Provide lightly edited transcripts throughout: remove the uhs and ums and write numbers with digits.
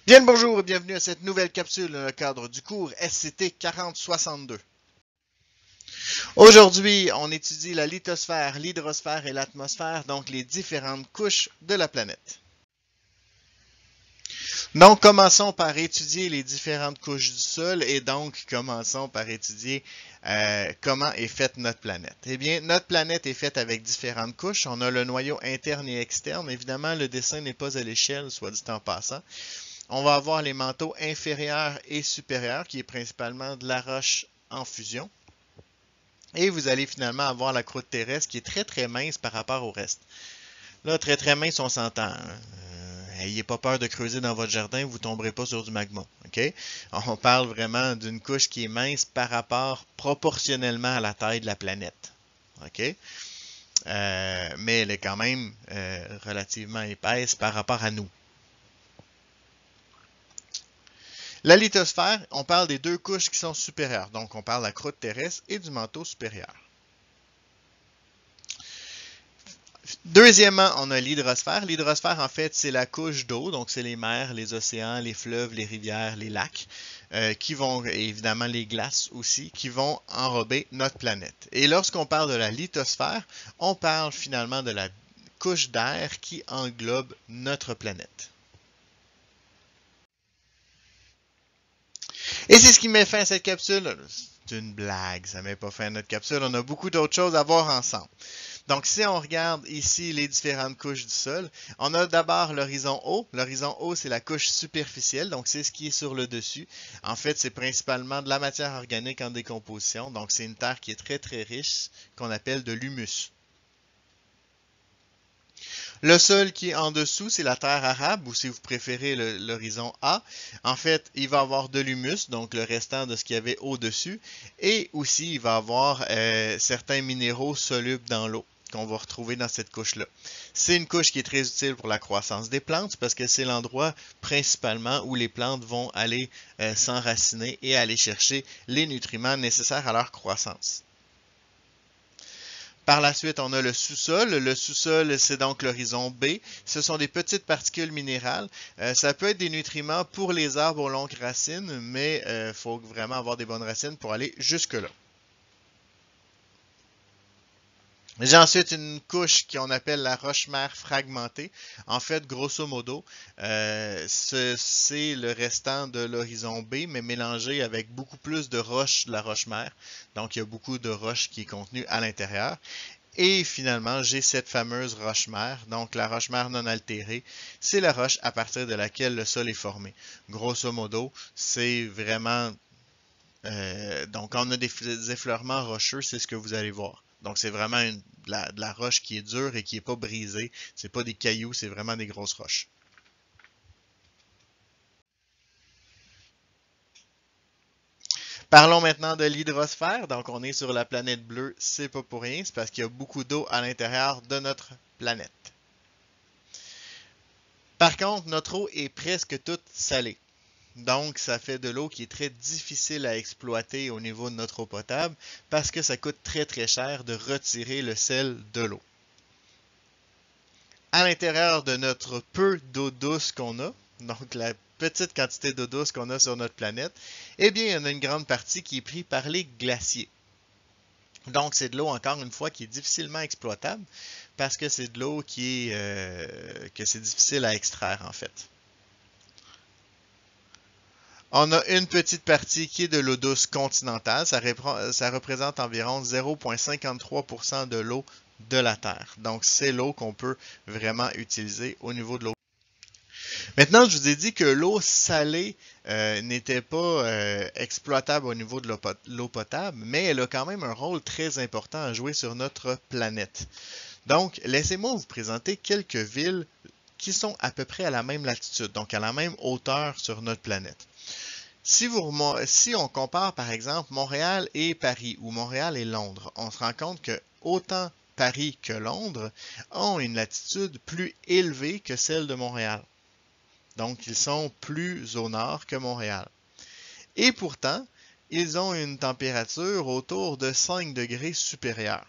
Bien le bonjour et bienvenue à cette nouvelle capsule dans le cadre du cours SCT 4062. Aujourd'hui, on étudie la lithosphère, l'hydrosphère et l'atmosphère, donc les différentes couches de la planète. Donc, commençons par étudier les différentes couches du sol et donc commençons par étudier comment est faite notre planète. Eh bien, notre planète est faite avec différentes couches. On a le noyau interne et externe. Évidemment, le dessin n'est pas à l'échelle, soit dit en passant. On va avoir les manteaux inférieurs et supérieurs, qui est principalement de la roche en fusion. Et vous allez finalement avoir la croûte terrestre qui est très très mince par rapport au reste. Là, très très mince, on s'entend. Ayez pas peur de creuser dans votre jardin, vous ne tomberez pas sur du magma. Okay? On parle vraiment d'une couche qui est mince par rapport proportionnellement à la taille de la planète. Okay? Mais elle est quand même relativement épaisse par rapport à nous. La lithosphère, on parle des deux couches qui sont supérieures. Donc, on parle de la croûte terrestre et du manteau supérieur. Deuxièmement, on a l'hydrosphère. L'hydrosphère, en fait, c'est la couche d'eau. Donc, c'est les mers, les océans, les fleuves, les rivières, les lacs, qui vont, et évidemment les glaces aussi, qui vont enrober notre planète. Et lorsqu'on parle de la lithosphère, on parle finalement de la couche d'air qui englobe notre planète. Et c'est ce qui met fin à cette capsule. C'est une blague, ça ne met pas fin à notre capsule. On a beaucoup d'autres choses à voir ensemble. Donc, si on regarde ici les différentes couches du sol, on a d'abord l'horizon haut. L'horizon haut, c'est la couche superficielle, donc c'est ce qui est sur le dessus. En fait, c'est principalement de la matière organique en décomposition. Donc, c'est une terre qui est très très riche, qu'on appelle de l'humus. Le sol qui est en dessous, c'est la terre arabe, ou si vous préférez l'horizon A. En fait, il va avoir de l'humus, donc le restant de ce qu'il y avait au-dessus. Et aussi, il va avoir certains minéraux solubles dans l'eau qu'on va retrouver dans cette couche-là. C'est une couche qui est très utile pour la croissance des plantes parce que c'est l'endroit principalement où les plantes vont aller s'enraciner et aller chercher les nutriments nécessaires à leur croissance. Par la suite, on a le sous-sol. Le sous-sol, c'est donc l'horizon B. Ce sont des petites particules minérales. Ça peut être des nutriments pour les arbres aux longues racines, mais il faut vraiment avoir des bonnes racines pour aller jusque-là. J'ai ensuite une couche qu'on appelle la roche-mère fragmentée. En fait, grosso modo, c'est le restant de l'horizon B, mais mélangé avec beaucoup plus de roches de la roche-mère. Donc, il y a beaucoup de roches qui est contenue à l'intérieur. Et finalement, j'ai cette fameuse roche-mère. Donc, la roche-mère non altérée, c'est la roche à partir de laquelle le sol est formé. Grosso modo, c'est vraiment... donc, quand on a des effleurements rocheux, c'est ce que vous allez voir. Donc, c'est vraiment de la roche qui est dure et qui n'est pas brisée. C'est pas des cailloux, c'est vraiment des grosses roches. Parlons maintenant de l'hydrosphère. Donc, on est sur la planète bleue, c'est pas pour rien, c'est parce qu'il y a beaucoup d'eau à l'intérieur de notre planète. Par contre, notre eau est presque toute salée. Donc, ça fait de l'eau qui est très difficile à exploiter au niveau de notre eau potable parce que ça coûte très très cher de retirer le sel de l'eau. À l'intérieur de notre peu d'eau douce qu'on a, donc la petite quantité d'eau douce qu'on a sur notre planète, eh bien, il y en a une grande partie qui est prise par les glaciers. Donc, c'est de l'eau, encore une fois, qui est difficilement exploitable parce que c'est de l'eau qui est que c'est difficile à extraire, en fait. On a une petite partie qui est de l'eau douce continentale. Ça représente environ 0,53% de l'eau de la Terre. Donc, c'est l'eau qu'on peut vraiment utiliser au niveau de l'eau. Maintenant, je vous ai dit que l'eau salée n'était pas exploitable au niveau de l'eau potable, mais elle a quand même un rôle très important à jouer sur notre planète. Donc, laissez-moi vous présenter quelques villes qui sont à peu près à la même latitude, donc à la même hauteur sur notre planète. Si on compare par exemple Montréal et Paris ou Montréal et Londres, on se rend compte que autant Paris que Londres ont une latitude plus élevée que celle de Montréal. Donc, ils sont plus au nord que Montréal. Et pourtant, ils ont une température autour de 5 degrés supérieure.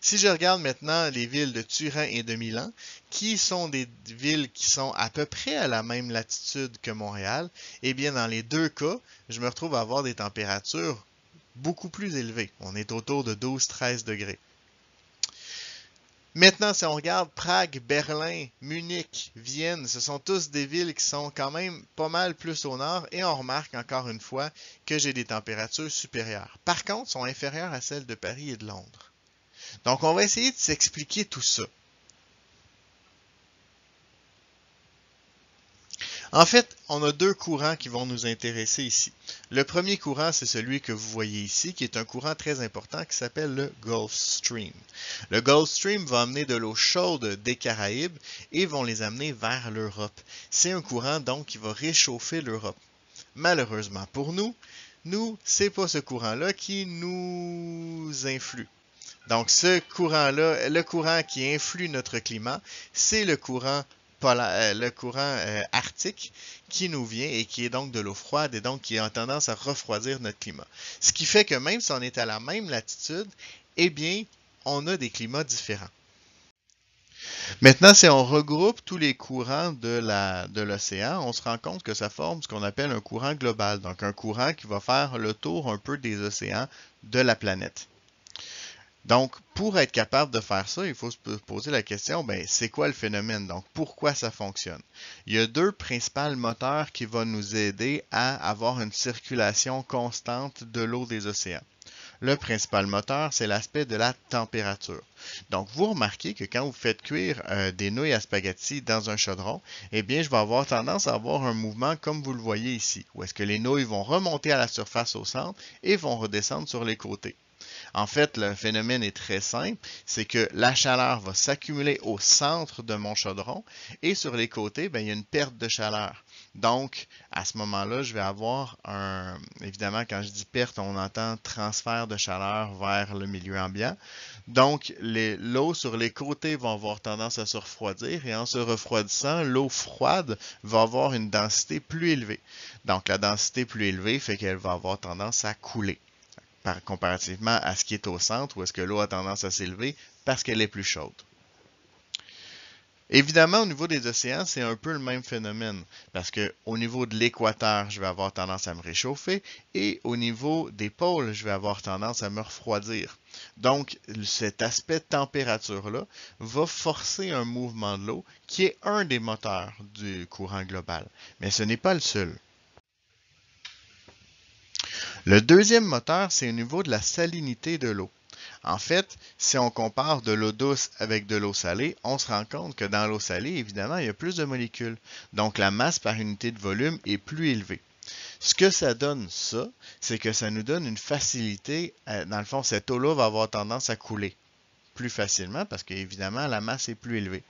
Si je regarde maintenant les villes de Turin et de Milan, qui sont des villes qui sont à peu près à la même latitude que Montréal, eh bien dans les deux cas, je me retrouve à avoir des températures beaucoup plus élevées. On est autour de 12-13 degrés. Maintenant, si on regarde Prague, Berlin, Munich, Vienne, ce sont tous des villes qui sont quand même pas mal plus au nord et on remarque encore une fois que j'ai des températures supérieures. Par contre, sont inférieures à celles de Paris et de Londres. Donc, on va essayer de s'expliquer tout ça. En fait, on a deux courants qui vont nous intéresser ici. Le premier courant, c'est celui que vous voyez ici, qui est un courant très important qui s'appelle le Gulf Stream. Le Gulf Stream va amener de l'eau chaude des Caraïbes et vont les amener vers l'Europe. C'est un courant donc qui va réchauffer l'Europe. Malheureusement pour nous, c'est pas ce courant-là qui nous influe. Donc ce courant-là, le courant qui influe notre climat, c'est le courant arctique qui nous vient et qui est donc de l'eau froide et donc qui a tendance à refroidir notre climat. Ce qui fait que même si on est à la même latitude, eh bien, on a des climats différents. Maintenant, si on regroupe tous les courants de l'océan, on se rend compte que ça forme ce qu'on appelle un courant global, donc un courant qui va faire le tour un peu des océans de la planète. Donc, pour être capable de faire ça, il faut se poser la question, ben, c'est quoi le phénomène? Donc, pourquoi ça fonctionne? Il y a deux principaux moteurs qui vont nous aider à avoir une circulation constante de l'eau des océans. Le principal moteur, c'est l'aspect de la température. Donc, vous remarquez que quand vous faites cuire des nouilles à spaghetti dans un chaudron, eh bien, je vais avoir tendance à avoir un mouvement comme vous le voyez ici, où est-ce que les nouilles vont remonter à la surface au centre et vont redescendre sur les côtés. En fait, le phénomène est très simple, c'est que la chaleur va s'accumuler au centre de mon chaudron et sur les côtés, ben, il y a une perte de chaleur. Donc, à ce moment-là, je vais avoir évidemment, quand je dis perte, on entend transfert de chaleur vers le milieu ambiant. Donc, l'eau sur les côtés va avoir tendance à se refroidir et en se refroidissant, l'eau froide va avoir une densité plus élevée. Donc, la densité plus élevée fait qu'elle va avoir tendance à couler comparativement à ce qui est au centre, où est-ce que l'eau a tendance à s'élever parce qu'elle est plus chaude. Évidemment, au niveau des océans, c'est un peu le même phénomène, parce qu'au niveau de l'équateur, je vais avoir tendance à me réchauffer, et au niveau des pôles, je vais avoir tendance à me refroidir. Donc, cet aspect température-là va forcer un mouvement de l'eau qui est un des moteurs du courant global, mais ce n'est pas le seul. Le deuxième moteur, c'est au niveau de la salinité de l'eau. En fait, si on compare de l'eau douce avec de l'eau salée, on se rend compte que dans l'eau salée, évidemment, il y a plus de molécules. Donc, la masse par unité de volume est plus élevée. Ce que ça donne, ça, c'est que ça nous donne une facilité. Dans le fond, cette eau-là va avoir tendance à couler plus facilement parce qu'évidemment, la masse est plus élevée.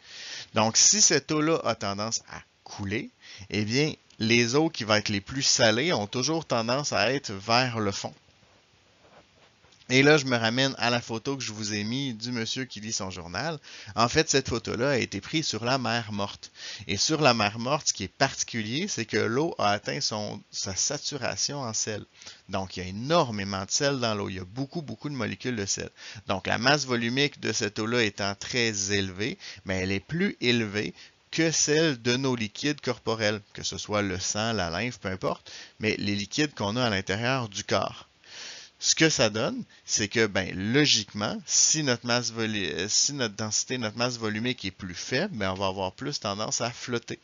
Donc, si cette eau-là a tendance à couler, eh bien, les eaux qui vont être les plus salées ont toujours tendance à être vers le fond. Et là, je me ramène à la photo que je vous ai mise du monsieur qui lit son journal. En fait, cette photo-là a été prise sur la mer Morte. Et sur la mer Morte, ce qui est particulier, c'est que l'eau a atteint sa saturation en sel. Donc, il y a énormément de sel dans l'eau. Il y a beaucoup, beaucoup de molécules de sel. Donc, la masse volumique de cette eau-là étant très élevée, mais elle est plus élevée que celle de nos liquides corporels, que ce soit le sang, la lymphe, peu importe, mais les liquides qu'on a à l'intérieur du corps. Ce que ça donne, c'est que, ben, logiquement, si notre densité, notre masse volumique est plus faible, ben, on va avoir plus tendance à flotter.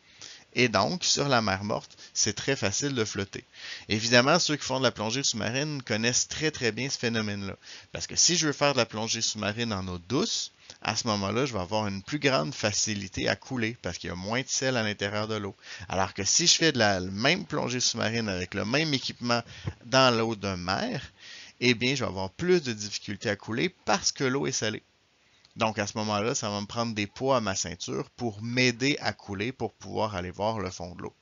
Et donc, sur la mer Morte, c'est très facile de flotter. Évidemment, ceux qui font de la plongée sous-marine connaissent très très bien ce phénomène-là. Parce que si je veux faire de la plongée sous-marine en eau douce, à ce moment-là, je vais avoir une plus grande facilité à couler parce qu'il y a moins de sel à l'intérieur de l'eau. Alors que si je fais de la même plongée sous-marine avec le même équipement dans l'eau de mer, eh bien, je vais avoir plus de difficultés à couler parce que l'eau est salée. Donc, à ce moment-là, ça va me prendre des poids à ma ceinture pour m'aider à couler pour pouvoir aller voir le fond de l'eau.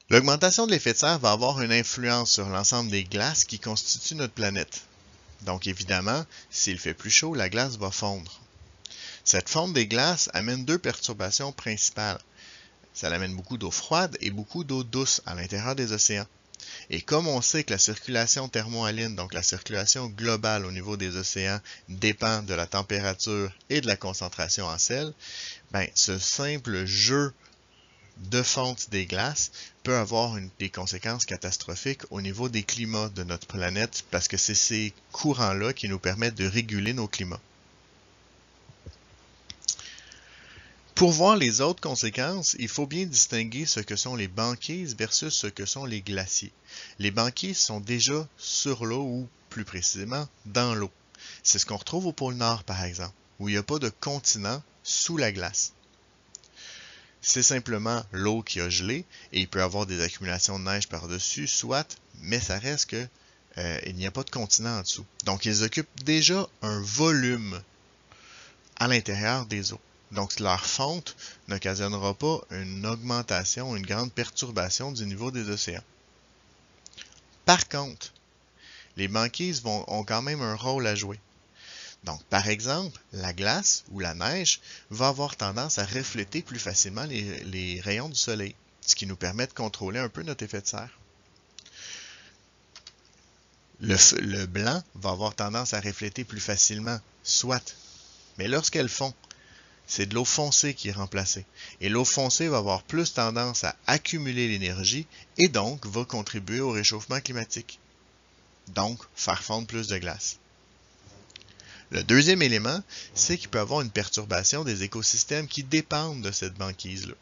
L'augmentation de l'effet de serre va avoir une influence sur l'ensemble des glaces qui constituent notre planète. Donc, évidemment, s'il fait plus chaud, la glace va fondre. Cette fonte des glaces amène deux perturbations principales. Ça amène beaucoup d'eau froide et beaucoup d'eau douce à l'intérieur des océans. Et comme on sait que la circulation thermohaline, donc la circulation globale au niveau des océans, dépend de la température et de la concentration en sel, ben, ce simple jeu de fonte des glaces peut avoir des conséquences catastrophiques au niveau des climats de notre planète parce que c'est ces courants-là qui nous permettent de réguler nos climats. Pour voir les autres conséquences, il faut bien distinguer ce que sont les banquises versus ce que sont les glaciers. Les banquises sont déjà sur l'eau ou, plus précisément, dans l'eau. C'est ce qu'on retrouve au pôle Nord, par exemple, où il n'y a pas de continent sous la glace. C'est simplement l'eau qui a gelé et il peut y avoir des accumulations de neige par-dessus, soit, mais ça reste que il n'y a pas de continent en dessous. Donc, ils occupent déjà un volume à l'intérieur des eaux. Donc, leur fonte n'occasionnera pas une augmentation, une grande perturbation du niveau des océans. Par contre, les banquises ont quand même un rôle à jouer. Donc, par exemple, la glace ou la neige va avoir tendance à refléter plus facilement les rayons du soleil, ce qui nous permet de contrôler un peu notre effet de serre. Le blanc va avoir tendance à refléter plus facilement, soit, mais lorsqu'elles fond, c'est de l'eau foncée qui est remplacée. Et l'eau foncée va avoir plus tendance à accumuler l'énergie et donc va contribuer au réchauffement climatique. Donc, faire fondre plus de glace. Le deuxième élément, c'est qu'il peut y avoir une perturbation des écosystèmes qui dépendent de cette banquise-là.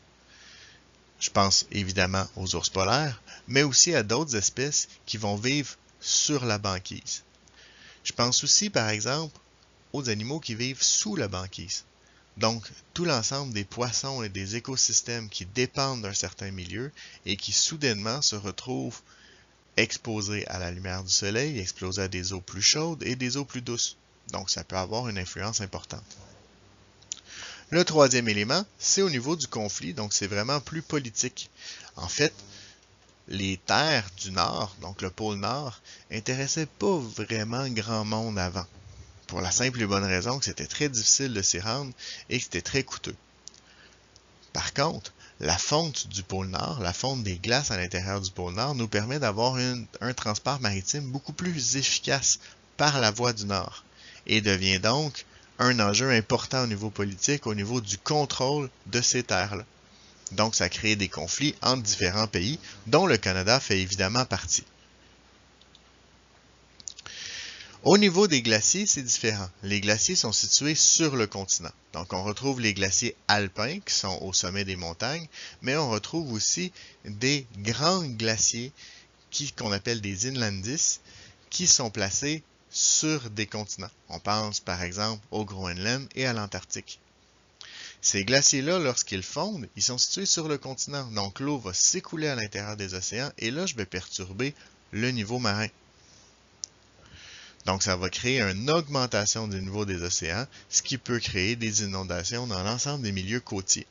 Je pense évidemment aux ours polaires, mais aussi à d'autres espèces qui vont vivre sur la banquise. Je pense aussi, par exemple, aux animaux qui vivent sous la banquise. Donc, tout l'ensemble des poissons et des écosystèmes qui dépendent d'un certain milieu et qui soudainement se retrouvent exposés à la lumière du soleil, exposés à des eaux plus chaudes et des eaux plus douces. Donc, ça peut avoir une influence importante. Le troisième élément, c'est au niveau du conflit, donc c'est vraiment plus politique. En fait, les terres du Nord, donc le pôle Nord, n'intéressaient pas vraiment grand monde avant. Pour la simple et bonne raison que c'était très difficile de s'y rendre et que c'était très coûteux. Par contre, la fonte du pôle Nord, la fonte des glaces à l'intérieur du pôle Nord, nous permet d'avoir un transport maritime beaucoup plus efficace par la voie du Nord et devient donc un enjeu important au niveau politique, au niveau du contrôle de ces terres-là. Donc, ça crée des conflits entre différents pays, dont le Canada fait évidemment partie. Au niveau des glaciers, c'est différent. Les glaciers sont situés sur le continent. Donc, on retrouve les glaciers alpins qui sont au sommet des montagnes, mais on retrouve aussi des grands glaciers qu'on appelle des inlandis, qui sont placés sur des continents. On pense par exemple au Groenland et à l'Antarctique. Ces glaciers-là, lorsqu'ils fondent, ils sont situés sur le continent. Donc, l'eau va s'écouler à l'intérieur des océans et là, je vais perturber le niveau marin. Donc, ça va créer une augmentation du niveau des océans, ce qui peut créer des inondations dans l'ensemble des milieux côtiers.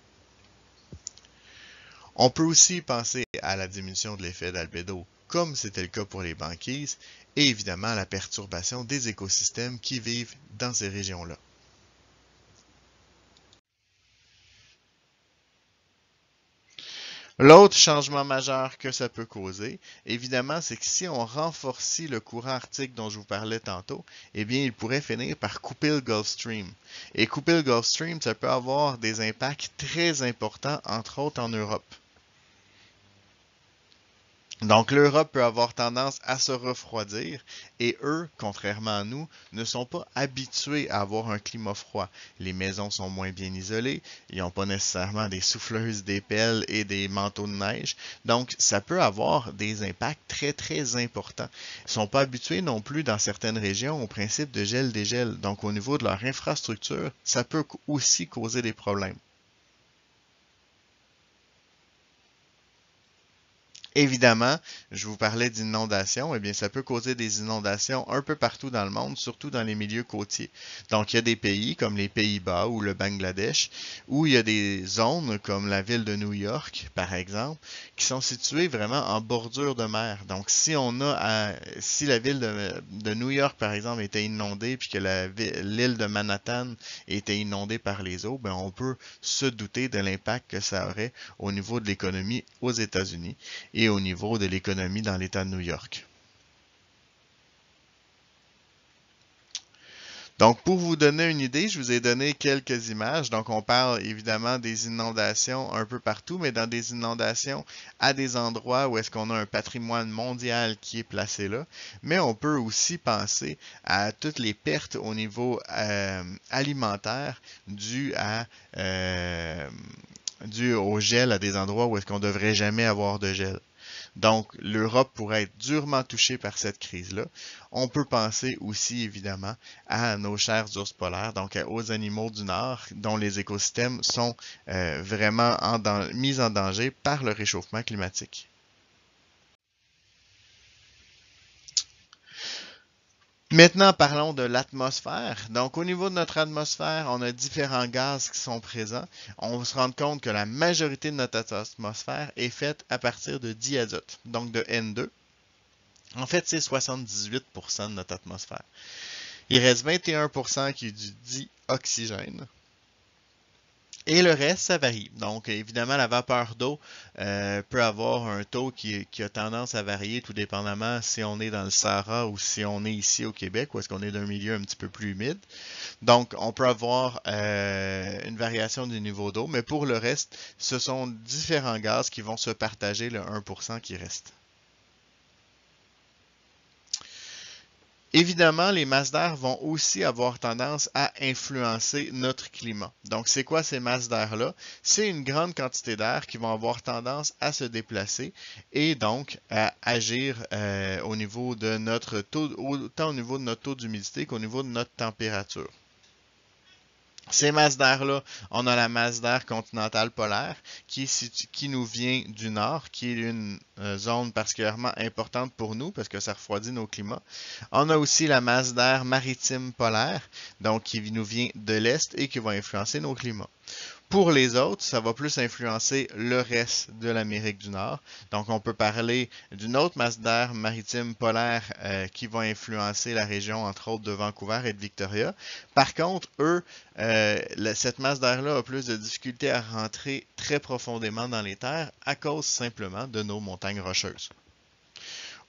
On peut aussi penser à la diminution de l'effet d'albédo, comme c'était le cas pour les banquises, et évidemment à la perturbation des écosystèmes qui vivent dans ces régions-là. L'autre changement majeur que ça peut causer, évidemment, c'est que si on renforcit le courant arctique dont je vous parlais tantôt, eh bien, il pourrait finir par couper le Gulf Stream. Et couper le Gulf Stream, ça peut avoir des impacts très importants, entre autres en Europe. Donc, l'Europe peut avoir tendance à se refroidir et eux, contrairement à nous, ne sont pas habitués à avoir un climat froid. Les maisons sont moins bien isolées, ils n'ont pas nécessairement des souffleuses, des pelles et des manteaux de neige. Donc, ça peut avoir des impacts très, très importants. Ils ne sont pas habitués non plus dans certaines régions au principe de gel-dégel. Donc, au niveau de leur infrastructure, ça peut aussi causer des problèmes. Évidemment, je vous parlais d'inondations, eh bien, ça peut causer des inondations un peu partout dans le monde, surtout dans les milieux côtiers. Donc, il y a des pays comme les Pays-Bas ou le Bangladesh, où il y a des zones comme la ville de New York, par exemple, qui sont situées vraiment en bordure de mer. Donc, si la ville de New York, par exemple, était inondée, puis que l'île de Manhattan était inondée par les eaux, ben, on peut se douter de l'impact que ça aurait au niveau de l'économie aux États-Unis. et au niveau de l'économie dans l'État de New York. Donc, pour vous donner une idée, je vous ai donné quelques images. Donc, on parle évidemment des inondations un peu partout, mais dans des inondations à des endroits où est-ce qu'on a un patrimoine mondial qui est placé là. Mais on peut aussi penser à toutes les pertes au niveau alimentaire dues au gel à des endroits où est-ce qu'on ne devrait jamais avoir de gel. Donc, l'Europe pourrait être durement touchée par cette crise-là. On peut penser aussi, évidemment, à nos chers ours polaires, donc aux animaux du Nord, dont les écosystèmes sont vraiment mis en danger par le réchauffement climatique. Maintenant, parlons de l'atmosphère. Donc, au niveau de notre atmosphère, on a différents gaz qui sont présents. On va se rendre compte que la majorité de notre atmosphère est faite à partir de diazote, donc de N2. En fait, c'est 78% de notre atmosphère. Il reste 21% qui est du dioxygène. Et le reste, ça varie. Donc, évidemment, la vapeur d'eau peut avoir un taux qui a tendance à varier tout dépendamment si on est dans le Sahara ou si on est ici au Québec ou est-ce qu'on est d'un milieu un petit peu plus humide. Donc, on peut avoir une variation du niveau d'eau, mais pour le reste, ce sont différents gaz qui vont se partager le 1% qui reste. Évidemment, les masses d'air vont aussi avoir tendance à influencer notre climat. Donc, c'est quoi ces masses d'air-là? C'est une grande quantité d'air qui vont avoir tendance à se déplacer et donc à agir au niveau de notre taux, autant au niveau de notre taux d'humidité qu'au niveau de notre température. Ces masses d'air-là, on a la masse d'air continentale polaire qui nous vient du nord, qui est une zone particulièrement importante pour nous parce que ça refroidit nos climats. On a aussi la masse d'air maritime polaire, donc qui nous vient de l'est et qui va influencer nos climats. Pour les autres, ça va plus influencer le reste de l'Amérique du Nord. Donc, on peut parler d'une autre masse d'air maritime polaire qui va influencer la région, entre autres, de Vancouver et de Victoria. Par contre, cette masse d'air-là a plus de difficultés à rentrer très profondément dans les terres à cause simplement de nos montagnes rocheuses.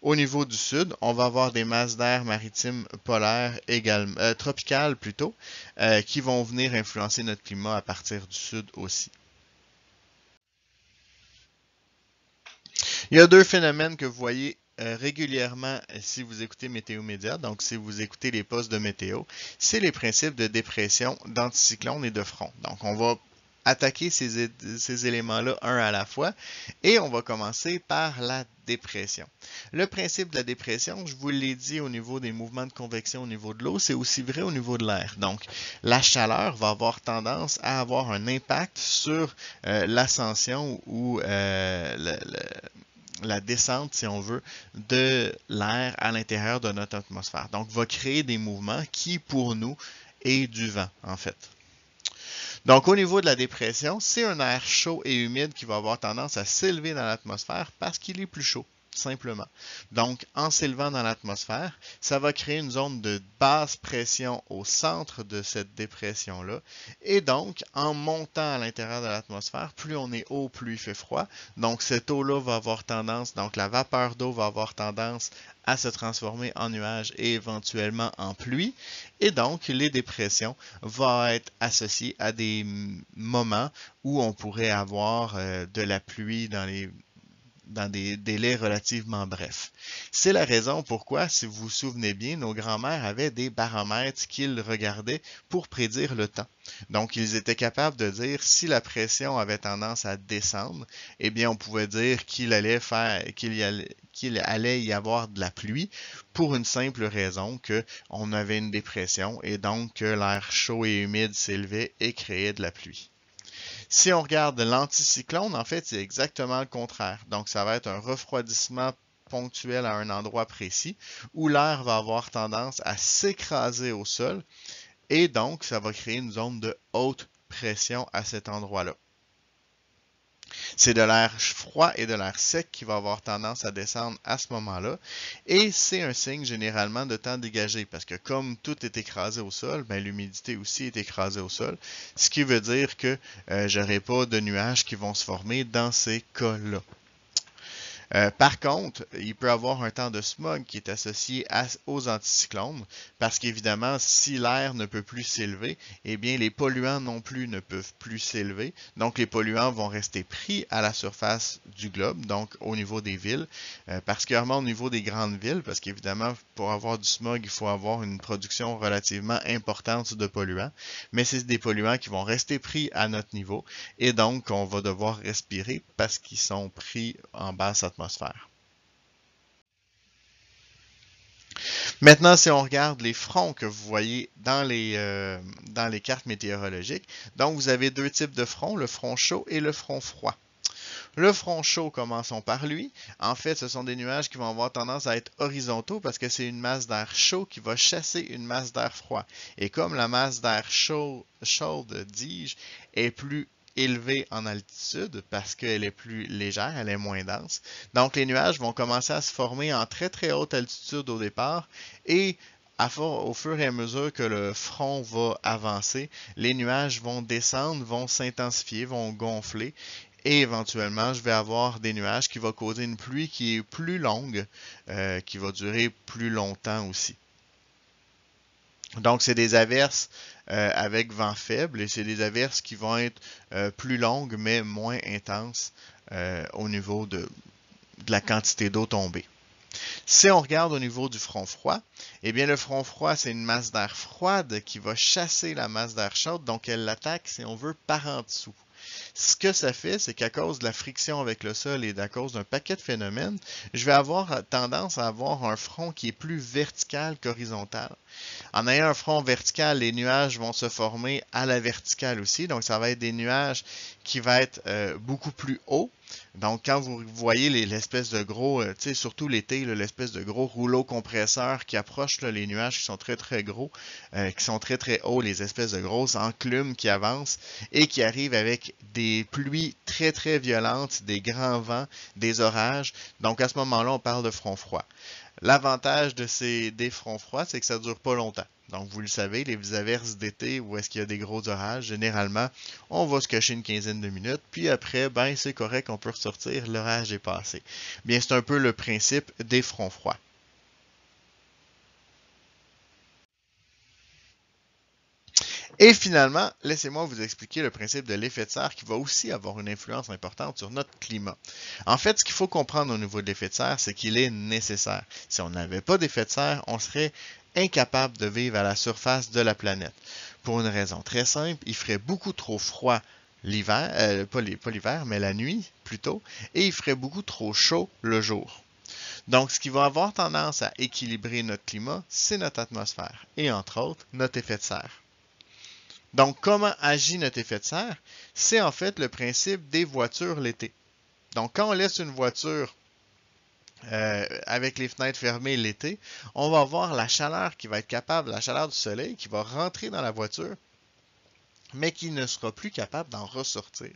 Au niveau du sud, on va avoir des masses d'air maritimes polaires également, tropicales plutôt, qui vont venir influencer notre climat à partir du sud aussi. Il y a deux phénomènes que vous voyez régulièrement si vous écoutez Météo Média, donc si vous écoutez les postes de météo, c'est les principes de dépression, d'anticyclone et de front. Donc on va attaquer ces éléments-là un à la fois et on va commencer par la dépression. Le principe de la dépression, je vous l'ai dit au niveau des mouvements de convection au niveau de l'eau, c'est aussi vrai au niveau de l'air. Donc, la chaleur va avoir tendance à avoir un impact sur l'ascension ou la descente, si on veut, de l'air à l'intérieur de notre atmosphère. Donc, va créer des mouvements qui, pour nous, est du vent, en fait. Donc, au niveau de la dépression, c'est un air chaud et humide qui va avoir tendance à s'élever dans l'atmosphère parce qu'il est plus chaud, simplement. Donc, en s'élevant dans l'atmosphère, ça va créer une zone de basse pression au centre de cette dépression-là. Et donc, en montant à l'intérieur de l'atmosphère, plus on est haut, plus il fait froid. Donc, cette eau-là va avoir tendance, donc la vapeur d'eau va avoir tendance à se transformer en nuages et éventuellement en pluie. Et donc, les dépressions vont être associées à des moments où on pourrait avoir de la pluie dans des délais relativement brefs. C'est la raison pourquoi, si vous vous souvenez bien, nos grands-mères avaient des baromètres qu'ils regardaient pour prédire le temps. Donc, ils étaient capables de dire si la pression avait tendance à descendre, eh bien, on pouvait dire qu'il allait y avoir de la pluie pour une simple raison qu'on avait une dépression et donc que l'air chaud et humide s'élevait et créait de la pluie. Si on regarde l'anticyclone, en fait, c'est exactement le contraire. Donc, ça va être un refroidissement ponctuel à un endroit précis où l'air va avoir tendance à s'écraser au sol et donc, ça va créer une zone de haute pression à cet endroit-là. C'est de l'air froid et de l'air sec qui va avoir tendance à descendre à ce moment-là. Et c'est un signe généralement de temps dégagé parce que comme tout est écrasé au sol, ben, l'humidité aussi est écrasée au sol. Ce qui veut dire que je n'aurai pas de nuages qui vont se former dans ces cas-là. Par contre, il peut y avoir un temps de smog qui est associé aux anticyclones, parce qu'évidemment, si l'air ne peut plus s'élever, eh bien les polluants non plus ne peuvent plus s'élever. Donc les polluants vont rester pris à la surface du globe, donc au niveau des villes, particulièrement au niveau des grandes villes, parce qu'évidemment, pour avoir du smog, il faut avoir une production relativement importante de polluants, mais c'est des polluants qui vont rester pris à notre niveau, et donc on va devoir respirer parce qu'ils sont pris en basse atmosphère. Maintenant, si on regarde les fronts que vous voyez dans les cartes météorologiques, donc vous avez deux types de fronts, le front chaud et le front froid. Le front chaud, commençons par lui. En fait, ce sont des nuages qui vont avoir tendance à être horizontaux parce que c'est une masse d'air chaud qui va chasser une masse d'air froid. Et comme la masse d'air chaude, dis-je, est plus élevée en altitude parce qu'elle est plus légère, elle est moins dense. Donc les nuages vont commencer à se former en très très haute altitude au départ et au fur et à mesure que le front va avancer, les nuages vont descendre, vont s'intensifier, vont gonfler et éventuellement, je vais avoir des nuages qui vont causer une pluie qui est plus longue, qui va durer plus longtemps aussi. Donc, c'est des averses avec vent faible et c'est des averses qui vont être plus longues mais moins intenses au niveau de la quantité d'eau tombée. Si on regarde au niveau du front froid, eh bien le front froid, c'est une masse d'air froide qui va chasser la masse d'air chaude, donc elle l'attaque, si on veut, par en dessous. Ce que ça fait, c'est qu'à cause de la friction avec le sol et à cause d'un paquet de phénomènes, je vais avoir tendance à avoir un front qui est plus vertical qu'horizontal. En ayant un front vertical, les nuages vont se former à la verticale aussi, donc ça va être des nuages qui vont être beaucoup plus hauts. Donc, quand vous voyez l'espèce de gros, tu sais, surtout l'été, l'espèce de gros rouleau compresseur qui approche là, les nuages qui sont très très gros, qui sont très très hauts, les espèces de grosses enclumes qui avancent et qui arrivent avec des pluies très très violentes, des grands vents, des orages. Donc, à ce moment-là, on parle de front froid. L'avantage des fronts froids, c'est que ça ne dure pas longtemps. Donc, vous le savez, les averses d'été où est-ce qu'il y a des gros orages, généralement, on va se cacher une quinzaine de minutes, puis après, ben, c'est correct, on peut ressortir, l'orage est passé. Bien, c'est un peu le principe des fronts froids. Et finalement, laissez-moi vous expliquer le principe de l'effet de serre qui va aussi avoir une influence importante sur notre climat. En fait, ce qu'il faut comprendre au niveau de l'effet de serre, c'est qu'il est nécessaire. Si on n'avait pas d'effet de serre, on serait incapable de vivre à la surface de la planète. Pour une raison très simple, il ferait beaucoup trop froid l'hiver, pas l'hiver, mais la nuit plutôt, et il ferait beaucoup trop chaud le jour. Donc, ce qui va avoir tendance à équilibrer notre climat, c'est notre atmosphère, et entre autres, notre effet de serre. Donc, comment agit notre effet de serre? C'est en fait le principe des voitures l'été. Donc, quand on laisse une voiture avec les fenêtres fermées l'été, on va avoir la chaleur qui va être capable, la chaleur du soleil qui va rentrer dans la voiture, mais qui ne sera plus capable d'en ressortir.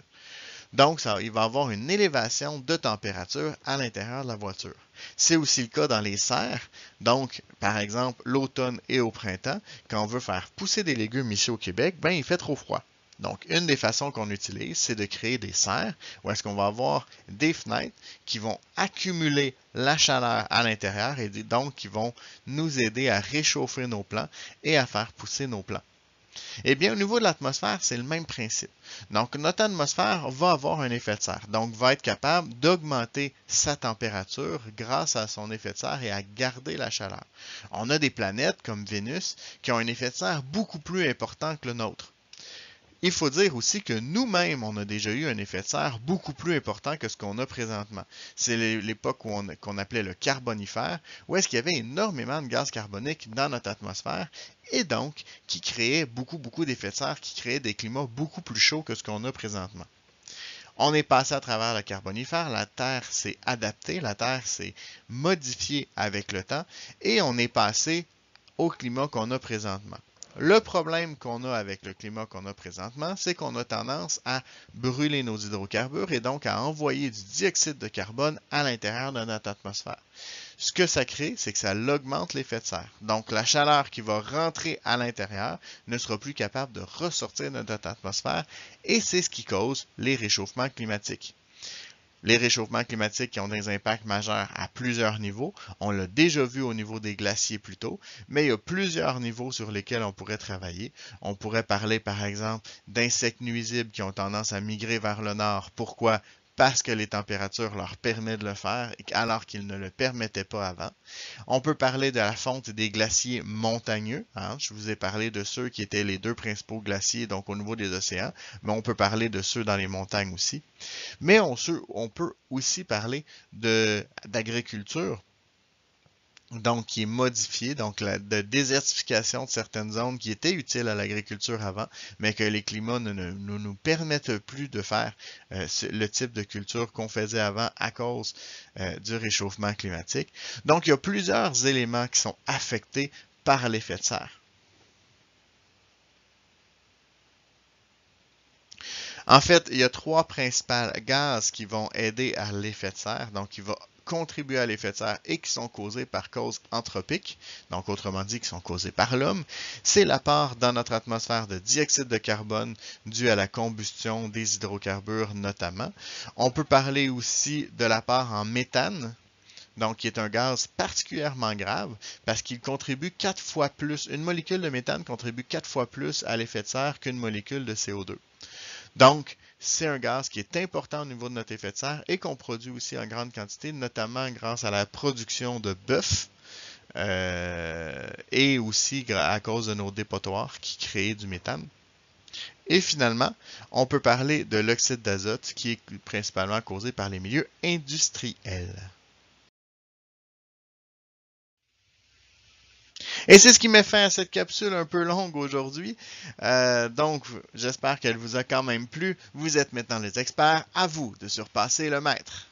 Donc, il va y avoir une élévation de température à l'intérieur de la voiture. C'est aussi le cas dans les serres. Donc, par exemple, l'automne et au printemps, quand on veut faire pousser des légumes ici au Québec, ben, il fait trop froid. Donc, une des façons qu'on utilise, c'est de créer des serres où est-ce qu'on va avoir des fenêtres qui vont accumuler la chaleur à l'intérieur et donc qui vont nous aider à réchauffer nos plants et à faire pousser nos plants. Eh bien, au niveau de l'atmosphère, c'est le même principe. Donc, notre atmosphère va avoir un effet de serre, donc va être capable d'augmenter sa température grâce à son effet de serre et à garder la chaleur. On a des planètes comme Vénus qui ont un effet de serre beaucoup plus important que le nôtre. Il faut dire aussi que nous-mêmes, on a déjà eu un effet de serre beaucoup plus important que ce qu'on a présentement. C'est l'époque qu'on appelait le Carbonifère, où est-ce qu'il y avait énormément de gaz carbonique dans notre atmosphère et donc qui créait beaucoup d'effets de serre, qui créait des climats beaucoup plus chauds que ce qu'on a présentement. On est passé à travers le Carbonifère, la Terre s'est adaptée, la Terre s'est modifiée avec le temps et on est passé au climat qu'on a présentement. Le problème qu'on a avec le climat qu'on a présentement, c'est qu'on a tendance à brûler nos hydrocarbures et donc à envoyer du dioxyde de carbone à l'intérieur de notre atmosphère. Ce que ça crée, c'est que ça augmente l'effet de serre. Donc, la chaleur qui va rentrer à l'intérieur ne sera plus capable de ressortir de notre atmosphère et c'est ce qui cause les réchauffements climatiques. Les réchauffements climatiques qui ont des impacts majeurs à plusieurs niveaux. On l'a déjà vu au niveau des glaciers plus tôt, mais il y a plusieurs niveaux sur lesquels on pourrait travailler. On pourrait parler, par exemple, d'insectes nuisibles qui ont tendance à migrer vers le nord. Pourquoi? Parce que les températures leur permettent de le faire, alors qu'ils ne le permettaient pas avant. On peut parler de la fonte des glaciers montagneux. Hein? Je vous ai parlé de ceux qui étaient les deux principaux glaciers, donc au niveau des océans, mais on peut parler de ceux dans les montagnes aussi. Mais on peut aussi parler d'agriculture, donc qui est modifiée, donc de désertification de certaines zones qui étaient utiles à l'agriculture avant, mais que les climats ne nous permettent plus de faire le type de culture qu'on faisait avant à cause du réchauffement climatique. Donc, il y a plusieurs éléments qui sont affectés par l'effet de serre. En fait, il y a trois principaux gaz qui vont aider à l'effet de serre, donc qui vont contribuer à l'effet de serre et qui sont causés par causes anthropiques, donc autrement dit qui sont causés par l'homme. C'est l'apport dans notre atmosphère de dioxyde de carbone dû à la combustion des hydrocarbures notamment. On peut parler aussi de l'apport en méthane, donc qui est un gaz particulièrement grave parce qu'il contribue 4 fois plus, une molécule de méthane contribue 4 fois plus à l'effet de serre qu'une molécule de CO2. Donc, c'est un gaz qui est important au niveau de notre effet de serre et qu'on produit aussi en grande quantité, notamment grâce à la production de bœuf et aussi à cause de nos dépotoirs qui créent du méthane. Et finalement, on peut parler de l'oxyde d'azote qui est principalement causé par les milieux industriels. Et c'est ce qui met fin à cette capsule un peu longue aujourd'hui. Donc, j'espère qu'elle vous a quand même plu. Vous êtes maintenant les experts. À vous de surpasser le maître.